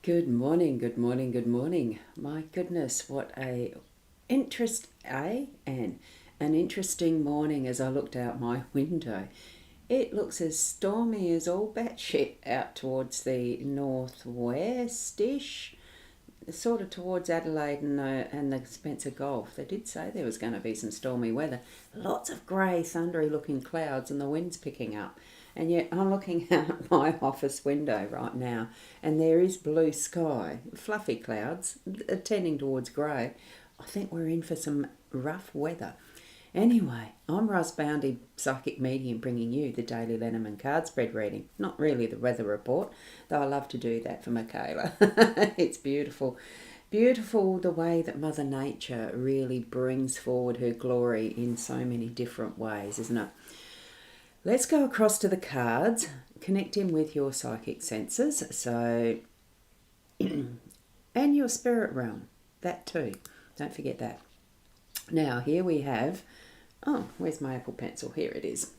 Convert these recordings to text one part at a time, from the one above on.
Good morning, good morning, good morning. My goodness, what an interesting morning as I looked out my window. It looks as stormy as all batshit out towards the northwest-ish, sort of towards Adelaide and the Spencer Gulf. They did say there was going to be some stormy weather. Lots of grey, thundery looking clouds and the wind's picking up. And yet I'm looking out my office window right now and there is blue sky, fluffy clouds tending towards grey. I think we're in for some rough weather. Anyway, I'm Ros Boundy, psychic medium, bringing you the daily Lenormand card spread reading. Not really the weather report, though I love to do that for Michaela. It's beautiful. Beautiful the way that Mother Nature really brings forward her glory in so many different ways, isn't it? Let's go across to the cards, connecting with your psychic senses, and your spirit realm, that too. Don't forget that. Now, here we have, where's my Apple Pencil? Here it is.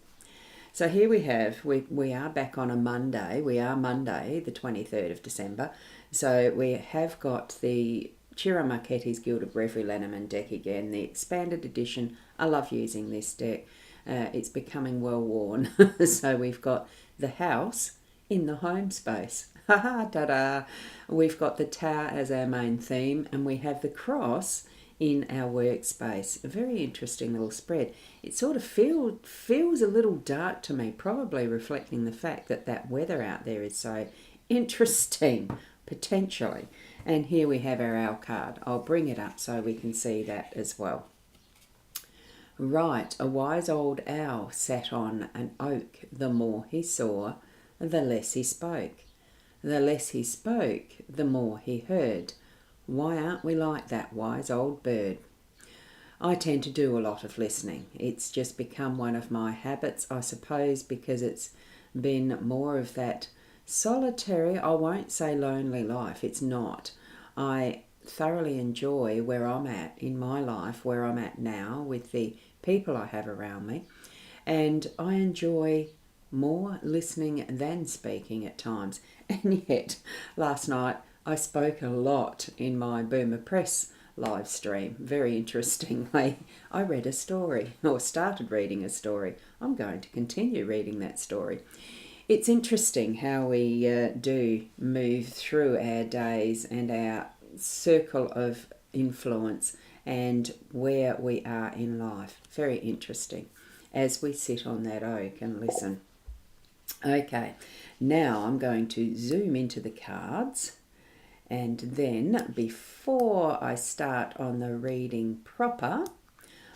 So here we have, we are back on a Monday. We are Monday, the 23rd of December. So we have got the Chira Marchetti's Gilded Reverie Lenormand deck again, the expanded edition. I love using this deck. It's becoming well worn. So we've got the house in the home space. Ha da-da. We've got the tower as our main theme, and we have the cross in our workspace. A very interesting little spread. It sort of feels a little dark to me, probably reflecting the fact that that weather out there is so interesting, potentially. And here we have our owl card. I'll bring it up so we can see that as well. Right, a wise old owl sat on an oak. The more he saw, the less he spoke. The less he spoke, the more he heard. Why aren't we like that wise old bird? I tend to do a lot of listening. It's just become one of my habits, I suppose, because it's been more of that solitary, I won't say lonely life. It's not. I thoroughly enjoy where I'm at in my life, where I'm at now with the people I have around me. And I enjoy more listening than speaking at times. And yet, last night I spoke a lot in my Boomer Press live stream. Very interestingly, I read a story, or started reading a story. I'm going to continue reading that story. It's interesting how we do move through our days and our circle of influence and where we are in life. Very interesting as we sit on that oak and listen. Okay, now I'm going to zoom into the cards, and then before I start on the reading proper,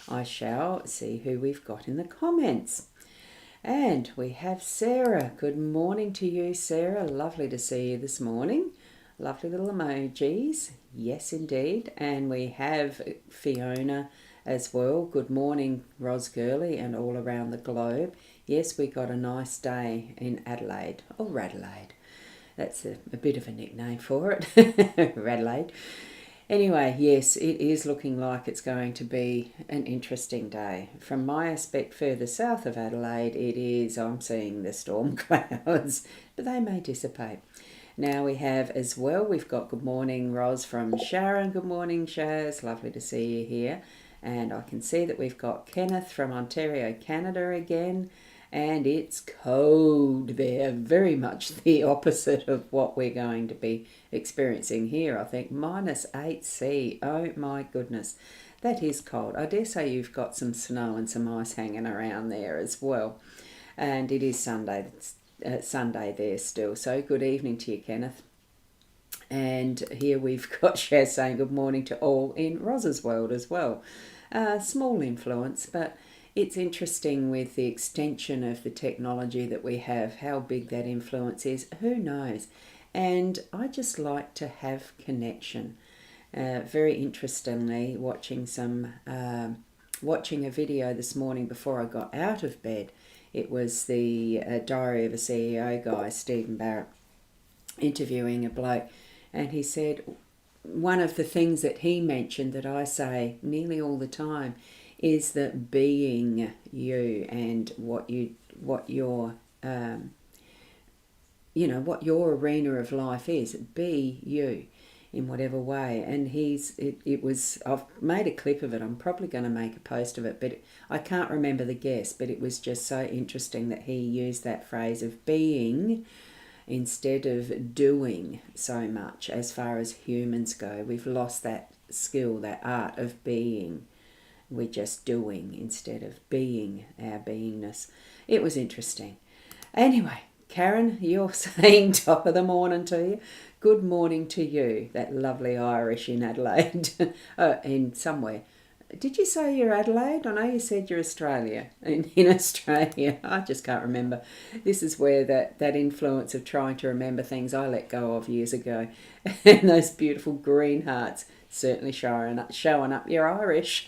I shall see who we've got in the comments. And we have Sarah. Good morning to you, Sarah. Lovely to see you this morning. Lovely little emojis. Yes, indeed. And we have Fiona as well. Good morning, Ros Gurley, and all around the globe. Yes, we got a nice day in Adelaide, or Radelaide. That's a bit of a nickname for it, Radelaide. Anyway, yes, it is looking like it's going to be an interesting day. From my aspect further south of Adelaide, I'm seeing the storm clouds, but they may dissipate. Now we have as well, we've got good morning, Ros from Sharon. Good morning, Shaz. Lovely to see you here. And I can see that we've got Kenneth from Ontario, Canada again. And it's cold there, very much the opposite of what we're going to be experiencing here, I think. -8°C, oh my goodness, that is cold. I dare say you've got some snow and some ice hanging around there as well. And it is Sunday there still, so good evening to you, Kenneth. And here we've got Shaz saying good morning to all in Roz's world as well. Small influence, but it's interesting with the extension of the technology that we have, how big that influence is, who knows? And I just like to have connection. Very interestingly, watching a video this morning before I got out of bed. It was the Diary of a CEO guy, Stephen Barrett, interviewing a bloke, and he said one of the things that he mentioned that I say nearly all the time is that being you and what your what your arena of life is. Be you in whatever way. And I've made a clip of it. I'm probably going to make a post of it, but I can't remember the guest, but it was just so interesting that he used that phrase of being instead of doing so much. As far as humans go, we've lost that skill, that art of being. We're just doing instead of being our beingness. It was interesting. Anyway, Karen, you're saying top of the morning to you. Good morning to you, that lovely Irish in Adelaide. In somewhere. Did you say you're Adelaide? I know you said you're Australia. In Australia, I just can't remember. This is where that influence of trying to remember things I let go of years ago. And those beautiful green hearts certainly showing up. You're Irish.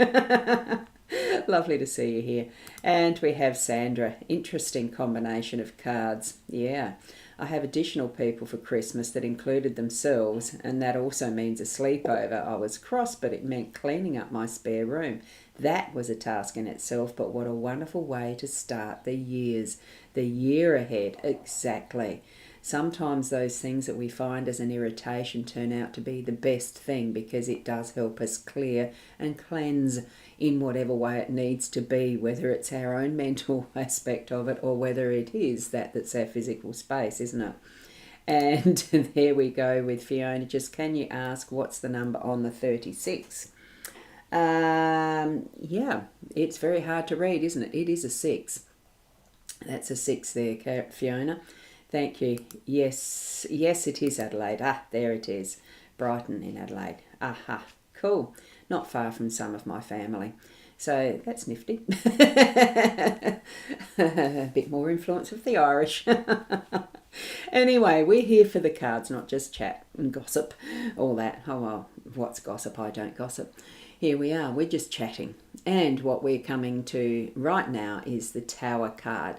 Lovely to see you here. And we have Sandra. Interesting combination of cards. Yeah. I have additional people for Christmas that included themselves, and that also means a sleepover. I was cross, but it meant cleaning up my spare room. That was a task in itself, but what a wonderful way to start the year ahead. Exactly. Sometimes those things that we find as an irritation turn out to be the best thing, because it does help us clear and cleanse in whatever way it needs to be, whether it's our own mental aspect of it or whether it is that's our physical space, isn't it? And there we go with Fiona. Just can you ask what's the number on the 36? Yeah, it's very hard to read, isn't it? It is a 6. That's a 6 there, Fiona. Thank you. Yes, it is Adelaide. There it is. Brighton in Adelaide. Aha, cool. Not far from some of my family. So that's nifty. A bit more influence of the Irish. Anyway, we're here for the cards, not just chat and gossip, all that. Oh, well, what's gossip? I don't gossip. Here we are. We're just chatting. And what we're coming to right now is the Tower card.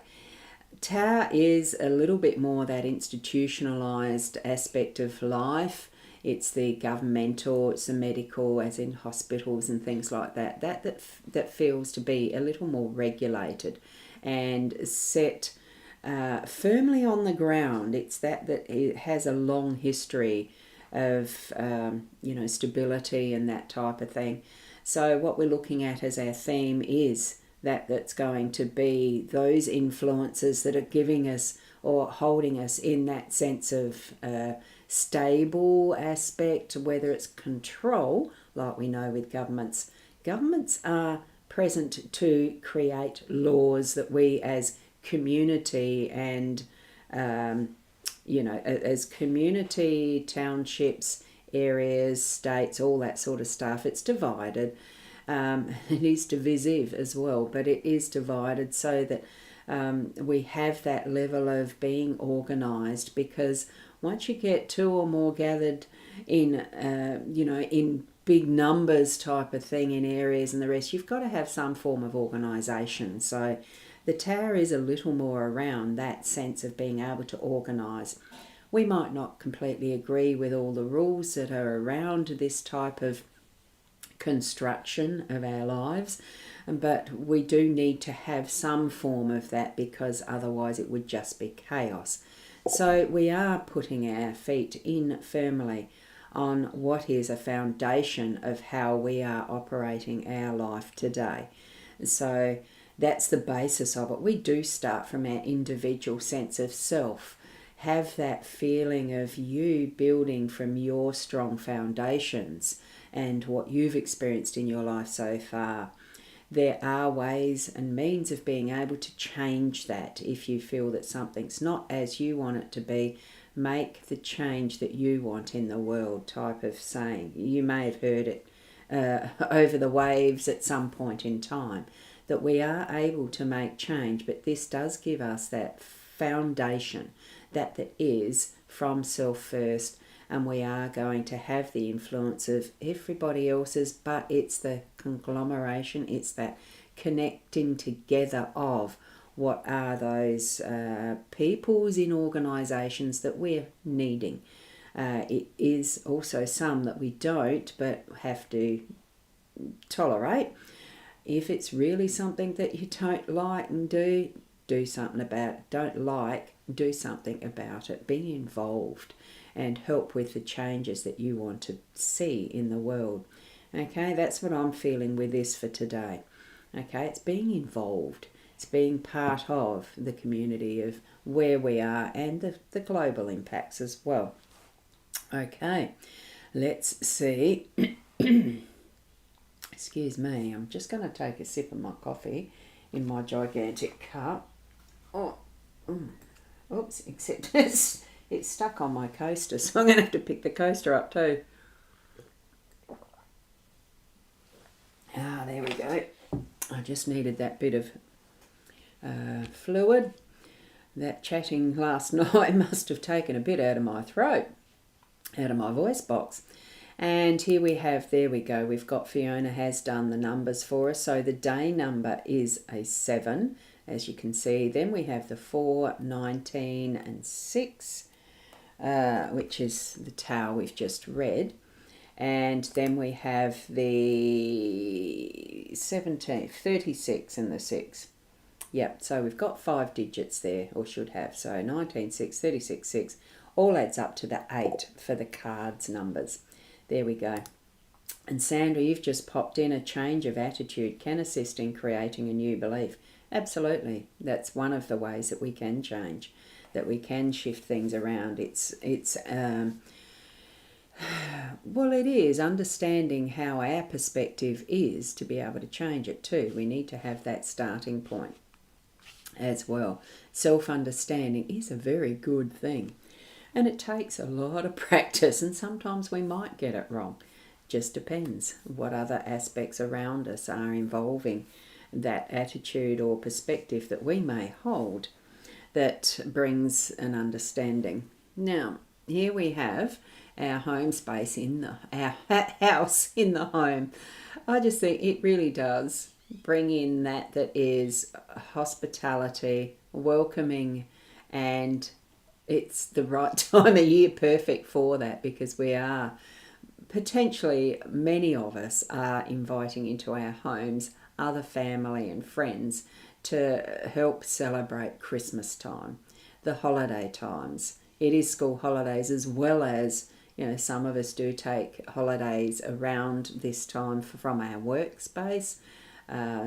Tower is a little bit more that institutionalized aspect of life. It's the governmental, it's the medical, as in hospitals and things like that. That feels to be a little more regulated and set firmly on the ground. It's that it has a long history of stability and that type of thing. So what we're looking at as our theme is that's going to be those influences that are giving us or holding us in that sense of stable aspect, whether it's control, like we know with governments. Governments are present to create laws that we as community and, as community, townships, areas, states, all that sort of stuff, it's divided. It is divisive as well, but it is divided so that we have that level of being organised, because once you get 2 or more gathered in, in big numbers type of thing in areas and the rest, you've got to have some form of organisation. So the Tower is a little more around that sense of being able to organise. We might not completely agree with all the rules that are around this type of construction of our lives, but we do need to have some form of that, because otherwise it would just be chaos. So we are putting our feet in firmly on what is a foundation of how we are operating our life today. So that's the basis of it. We do start from our individual sense of self. Have that feeling of you building from your strong foundations and what you've experienced in your life so far. There are ways and means of being able to change that. If you feel that something's not as you want it to be, make the change that you want in the world, type of saying. You may have heard it over the waves at some point in time, that we are able to make change, but this does give us that foundation that is from self first, and we are going to have the influence of everybody else's, but it's the conglomeration, it's that connecting together of what are those peoples in organisations that we're needing. It is also some that we don't, but have to tolerate. If it's really something that you don't like and do, do something about it. Don't like, do something about it. Be involved and help with the changes that you want to see in the world. Okay, that's what I'm feeling with this for today. Okay, it's being involved. It's being part of the community of where we are and the global impacts as well. Okay, let's see. Excuse me, I'm just going to take a sip of my coffee in my gigantic cup. Oops, except it's stuck on my coaster, so I'm going to have to pick the coaster up too. There we go. I just needed that bit of fluid. That chatting last night must have taken a bit out of my throat, out of my voice box. And here we have, there we go, we've got Fiona has done the numbers for us. So the day number is a 7, as you can see. Then we have the 4, 19 and 6, which is the Tao we've just read. And then we have the 17, 36 and the 6. Yep, so we've got 5 digits there, or should have. So 19, 6, 36, 6, all adds up to the 8 for the cards numbers. There we go. And Sandra, you've just popped in, a change of attitude can assist in creating a new belief. Absolutely. That's one of the ways that we can change, that we can shift things around. Well, it is understanding how our perspective is to be able to change it too. We need to have that starting point as well. Self-understanding is a very good thing. And it takes a lot of practice, and sometimes we might get it wrong. Just depends what other aspects around us are involving that attitude or perspective that we may hold that brings an understanding. Now, here we have our home space our house in the home. I just think it really does bring in that is hospitality, welcoming, and it's the right time of year, perfect for that, because we are potentially, many of us are inviting into our homes other family and friends to help celebrate Christmas time, the holiday times. It is school holidays, as well as, some of us do take holidays around this time from our workspace.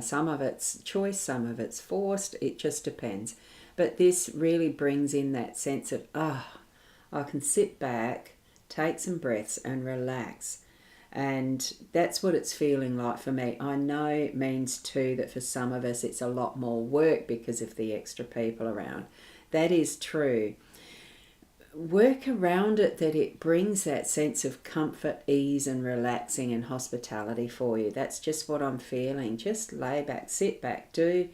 Some of it's choice, some of it's forced. It just depends. But this really brings in that sense of, I can sit back, take some breaths and relax. And that's what it's feeling like for me. I know it means too that for some of us it's a lot more work because of the extra people around. That is true. Work around it, that it brings that sense of comfort, ease and relaxing and hospitality for you. That's just what I'm feeling. Just lay back, sit back, do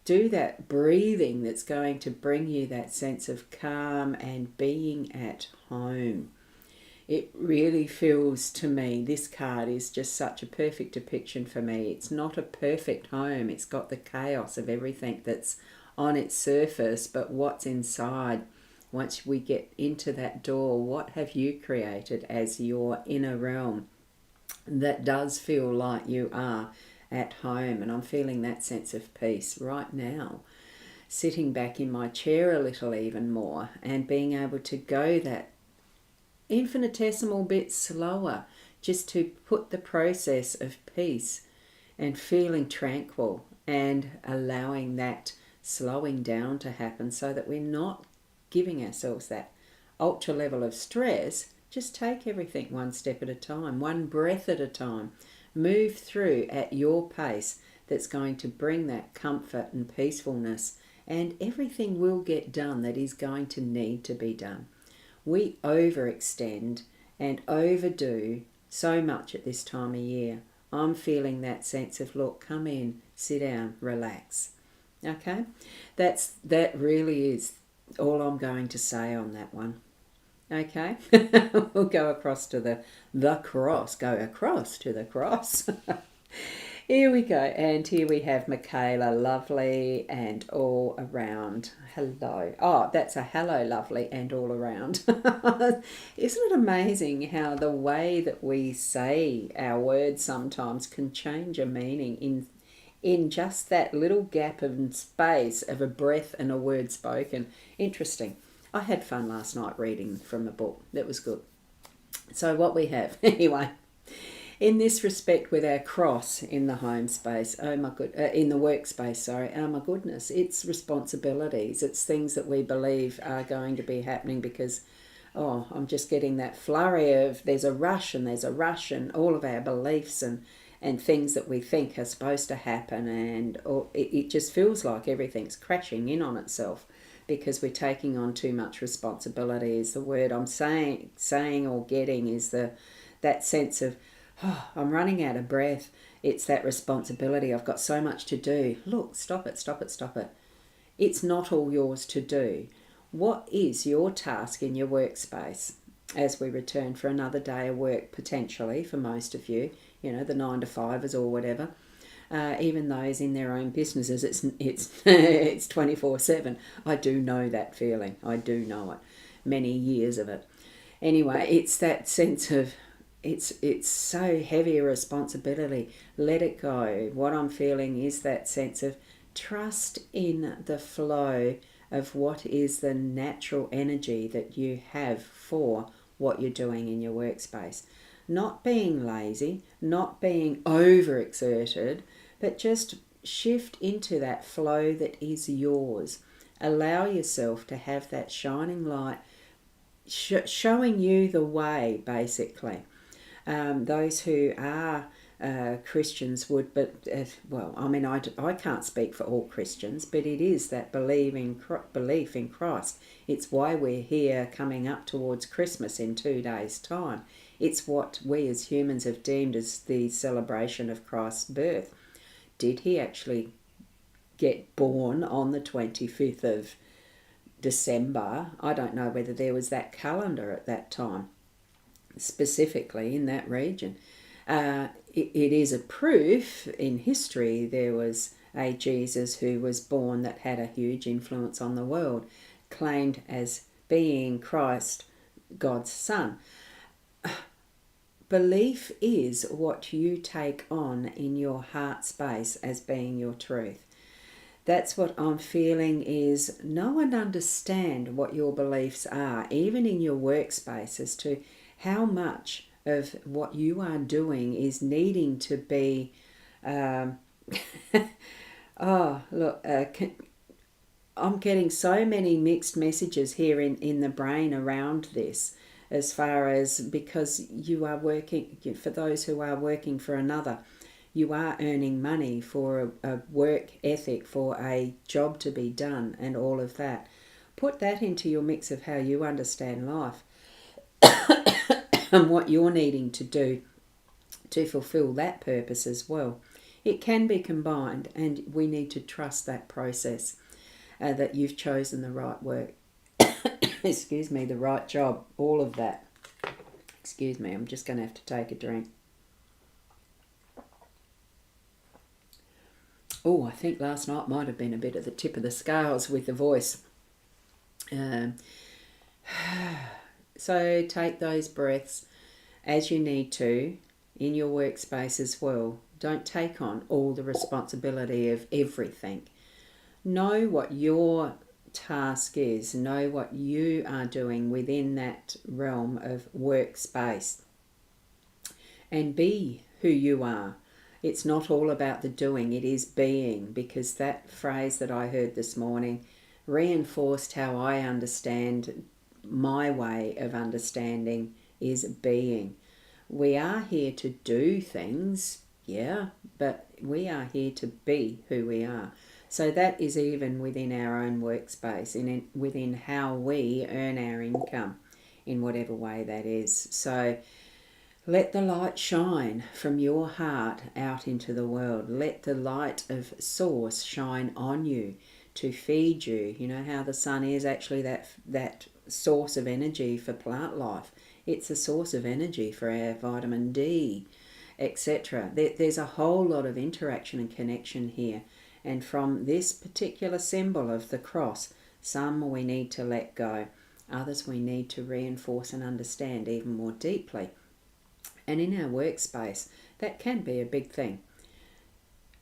that breathing that's going to bring you that sense of calm and being at home. It really feels to me, this card is just such a perfect depiction for me. It's not a perfect home. It's got the chaos of everything that's on its surface, but what's inside. Once we get into that door, what have you created as your inner realm that does feel like you are at home? And I'm feeling that sense of peace right now, sitting back in my chair a little even more and being able to go that infinitesimal bit slower, just to put the process of peace and feeling tranquil and allowing that slowing down to happen, so that we're not giving ourselves that ultra level of stress. Just take everything one step at a time, one breath at a time. Move through at your pace. That's going to bring that comfort and peacefulness, and everything will get done that is going to need to be done. We overextend and overdo so much at this time of year. I'm feeling that sense of, look, come in, sit down, relax. Okay? That really is all I'm going to say on that one. Okay? We'll go across to the cross. Go across to the cross. Here we go. And here we have Michaela, lovely and all around. Hello. Oh, that's a hello, lovely and all around. Isn't it amazing how the way that we say our words sometimes can change a meaning in just that little gap of space of a breath and a word spoken. Interesting. I had fun last night reading from the book. That was good. So what we have, anyway, in this respect with our cross in the home space, in the workspace, sorry, oh my goodness, it's responsibilities. It's things that we believe are going to be happening because, I'm just getting that flurry of there's a rush and all of our beliefs and things that we think are supposed to happen, and it just feels like everything's crashing in on itself because we're taking on too much responsibility is the word I'm saying or getting is that sense of, I'm running out of breath. It's that responsibility. I've got so much to do. Look, stop it. It's not all yours to do. What is your task in your workspace as we return for another day of work, potentially, for most of you, the 9-to-5ers or whatever? Even those in their own businesses, it's 24/7. I do know that feeling. I do know it. Many years of it. Anyway, it's that sense of it's so heavy a responsibility. Let it go. What I'm feeling is that sense of trust in the flow of what is the natural energy that you have for what you're doing in your workspace. Not being lazy, not being overexerted, but just shift into that flow that is yours. Allow yourself to have that shining light showing you the way, basically. Those who are Christians would, but I can't speak for all Christians, but it is that belief in Christ. It's why we're here coming up towards Christmas in 2 days' time. It's what we as humans have deemed as the celebration of Christ's birth. Did he actually get born on the 25th of December? I don't know whether there was that calendar at that time, specifically in that region. It is a proof in history there was a Jesus who was born that had a huge influence on the world, claimed as being Christ, God's Son. Belief is what you take on in your heart space as being your truth. That's what I'm feeling is know and understand what your beliefs are, even in your workspace, as to how much of what you are doing is needing to be I'm getting so many mixed messages here in the brain around this, as far as because you are working, for those who are working for another, you are earning money for a work ethic, for a job to be done and all of that. Put that into your mix of how you understand life and what you're needing to do to fulfill that purpose as well. It can be combined, and we need to trust that process, that you've chosen the right work. Excuse me, the right job, all of that. Excuse me, I'm just going to have to take a drink. I think last night might have been a bit at the tip of the scales with the voice. So take those breaths as you need to in your workspace as well. Don't take on all the responsibility of everything. Know what your task is. Know what you are doing within that realm of workspace. And be who you are. It's not all about the doing, it is being, because that phrase that I heard this morning reinforced how I understand my way of understanding is being. We are here to do things, yeah, but we are here to be who we are. So that is even within our own workspace, within how we earn our income, in whatever way that is. So let the light shine from your heart out into the world. Let the light of Source shine on you to feed you. You know how the sun is actually that source of energy for plant life. It's a source of energy for our vitamin D, etc. There's a whole lot of interaction and connection here. And from this particular symbol of the cross, some we need to let go. Others we need to reinforce and understand even more deeply. And in our workspace, that can be a big thing.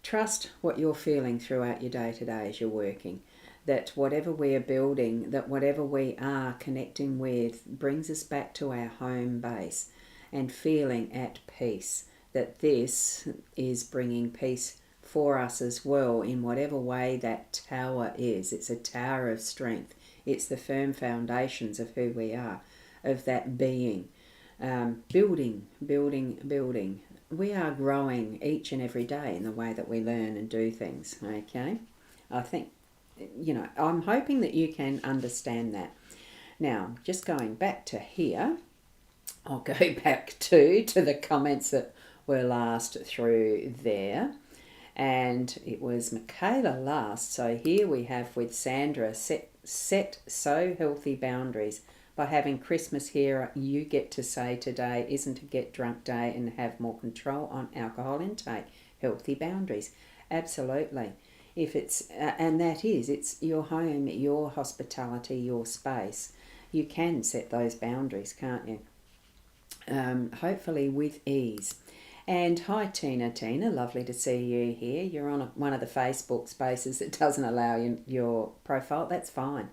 trust what you're feeling throughout your day-to-day as you're working. That whatever we are building, that whatever we are connecting with brings us back to our home base and feeling at peace. That this is bringing peace for us as well in whatever way that tower is. It's a tower of strength. It's the firm foundations of who we are, of that being. Building. We are growing each and every day in the way that we learn and do things, okay? I think, I'm hoping that you can understand that. Now, just going back to here, I'll go back to the comments that were last through there. And it was Michaela last. So here we have with Sandra, set so healthy boundaries. By having Christmas here, you get to say today isn't a get drunk day and have more control on alcohol intake. Healthy boundaries. Absolutely. If it's, and that is, it's your home, your hospitality, your space. You can set those boundaries, can't you? Hopefully with ease. And hi Tina, lovely to see you here. You're on one of the Facebook spaces that doesn't allow your profile. That's fine.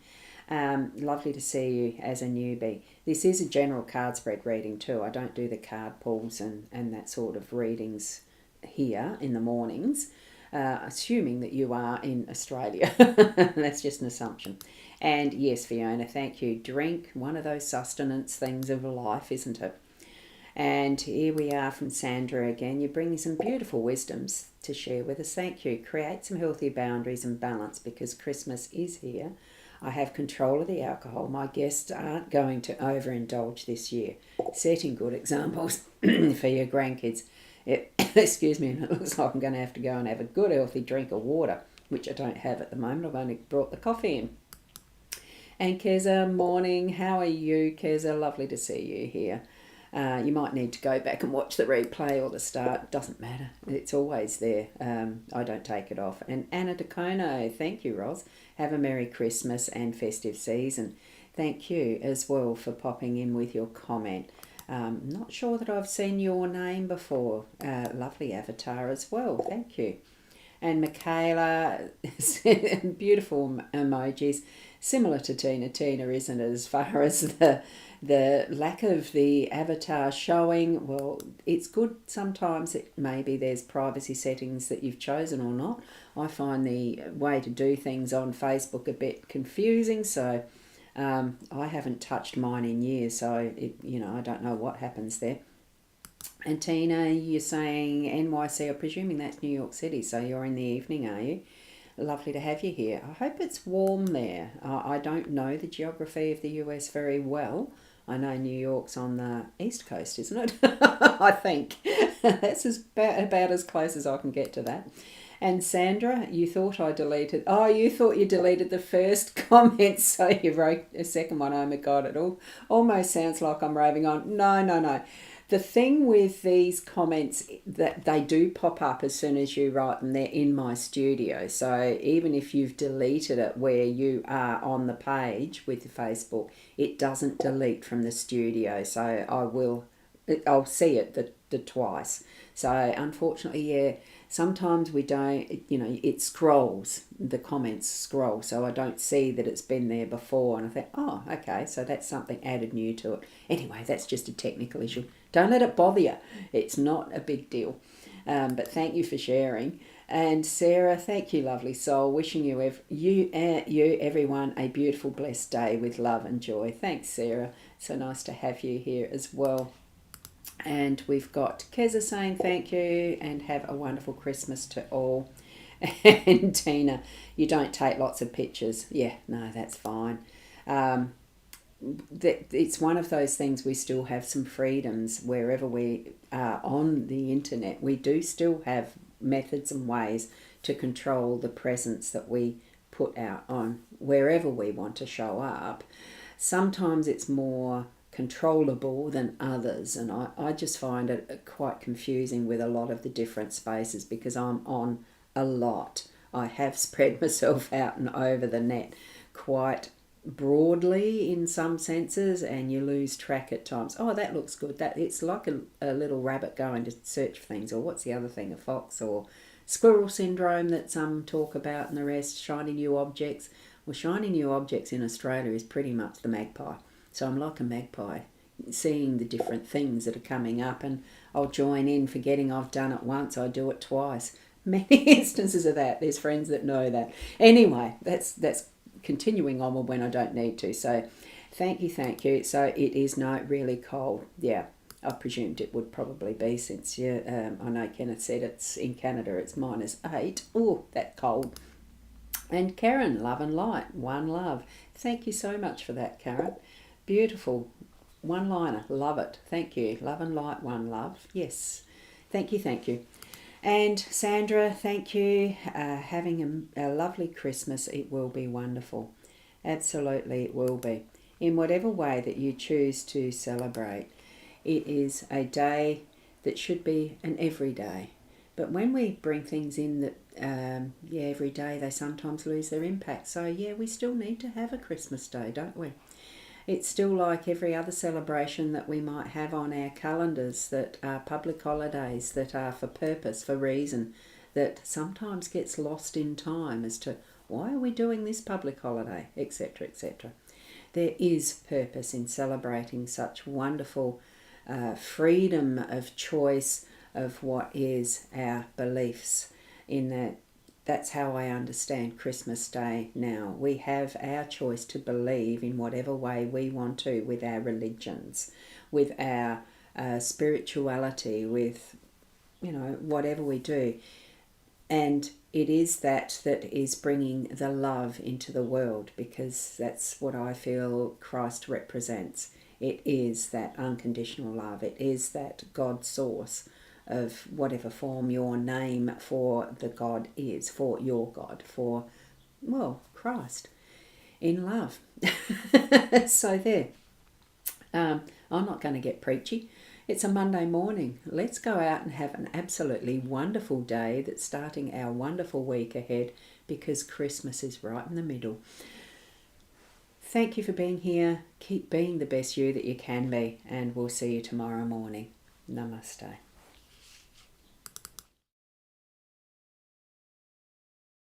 Lovely to see you as a newbie. This is a general card spread reading too. I don't do the card pulls and that sort of readings here in the mornings, assuming that you are in Australia. That's just an assumption. And yes, Fiona, thank you. Drink, one of those sustenance things of life, isn't it? And here we are from Sandra again. You're bringing some beautiful wisdoms to share with us. Thank you. Create some healthy boundaries and balance because Christmas is here. I have control of the alcohol. My guests aren't going to overindulge this year. Setting good examples for your grandkids. Excuse me, it looks like I'm going to have to go and have a good healthy drink of water, which I don't have at the moment. I've only brought the coffee in. And Keza, morning. How are you, Keza? Lovely to see you here. You might need to go back and watch the replay or the start. Doesn't matter. It's always there. I don't take it off. And Anna DeCono, thank you, Ros. Have a Merry Christmas and festive season. Thank you as well for popping in with your comment. Not sure that I've seen your name before. Lovely avatar as well. Thank you. And Michaela, beautiful emojis. Similar to Tina. Tina isn't as far as the lack of the avatar showing. Well, it's good sometimes that maybe there's privacy settings that you've chosen or not. I find the way to do things on Facebook a bit confusing, so I haven't touched mine in years, so I don't know what happens there. And Tina, you're saying NYC, I'm presuming that's New York City, so you're in the evening, are you? Lovely to have you here. I hope it's warm there. I don't know the geography of the US very well. I know New York's on the east coast, isn't it? I think. That's about as close as I can get to that. And Sandra, you thought I deleted... Oh, you thought you deleted the first comment, so you wrote a second one. Oh my God, it almost sounds like I'm raving on. No. The thing with these comments, that they do pop up as soon as you write them. They're in my studio. So even if you've deleted it where you are on the page with Facebook, it doesn't delete from the studio. So I'll see it the twice. So unfortunately, yeah, sometimes we don't, it scrolls, the comments scroll. So I don't see that it's been there before. And I think, oh, okay, so that's something added new to it. Anyway, that's just a technical issue. Don't let it bother you. It's not a big deal. But thank you for sharing. And Sarah, thank you, lovely soul. Wishing you everyone a beautiful, blessed day with love and joy. Thanks, Sarah. So nice to have you here as well. And we've got Keza saying thank you and have a wonderful Christmas to all. And Tina, you don't take lots of pictures. Yeah, no, that's fine. It's one of those things, we still have some freedoms wherever we are on the internet. We do still have methods and ways to control the presence that we put out on wherever we want to show up. Sometimes it's more controllable than others, and I just find it quite confusing with a lot of the different spaces because I'm on a lot. I have spread myself out and over the net quite broadly in some senses, and you lose track at times. Oh, that looks good. That it's like a little rabbit going to search for things, or what's the other thing, a fox or squirrel syndrome that some talk about and the rest, shiny new objects. Well, shiny new objects in Australia is pretty much the magpie. So I'm like a magpie, seeing the different things that are coming up, and I'll join in, forgetting I've done it once, I do it twice. Many instances of that. There's friends that know that. Anyway, that's continuing on when I don't need to. So thank you. So it is not really cold. Yeah, I presumed it would probably be, since I know Kenneth said it's in Canada, it's -8. Oh, that cold. And Karen, love and light, one love. Thank you so much for that, Karen. Beautiful one-liner, love it. Thank you. Love and light, one love. Yes, thank you. And Sandra, thank you. Having a lovely Christmas. It will be wonderful. Absolutely, it will be. In whatever way that you choose to celebrate, it is a day that should be an everyday. But when we bring things in that, every day, they sometimes lose their impact. So, we still need to have a Christmas day, don't we? It's still like every other celebration that we might have on our calendars, that are public holidays, that are for purpose, for reason, that sometimes gets lost in time as to why are we doing this public holiday, etc., etc. There is purpose in celebrating such wonderful freedom of choice of what is our beliefs, in that. That's how I understand Christmas Day now. We have our choice to believe in whatever way we want to, with our religions, with our spirituality, with, whatever we do. And it is that is bringing the love into the world, because that's what I feel Christ represents. It is that unconditional love. It is that God source of whatever form your name for the God is, for your God, for, Christ, in love. So there. I'm not going to get preachy. It's a Monday morning. Let's go out and have an absolutely wonderful day that's starting our wonderful week ahead, because Christmas is right in the middle. Thank you for being here. Keep being the best you that you can be, and we'll see you tomorrow morning. Namaste.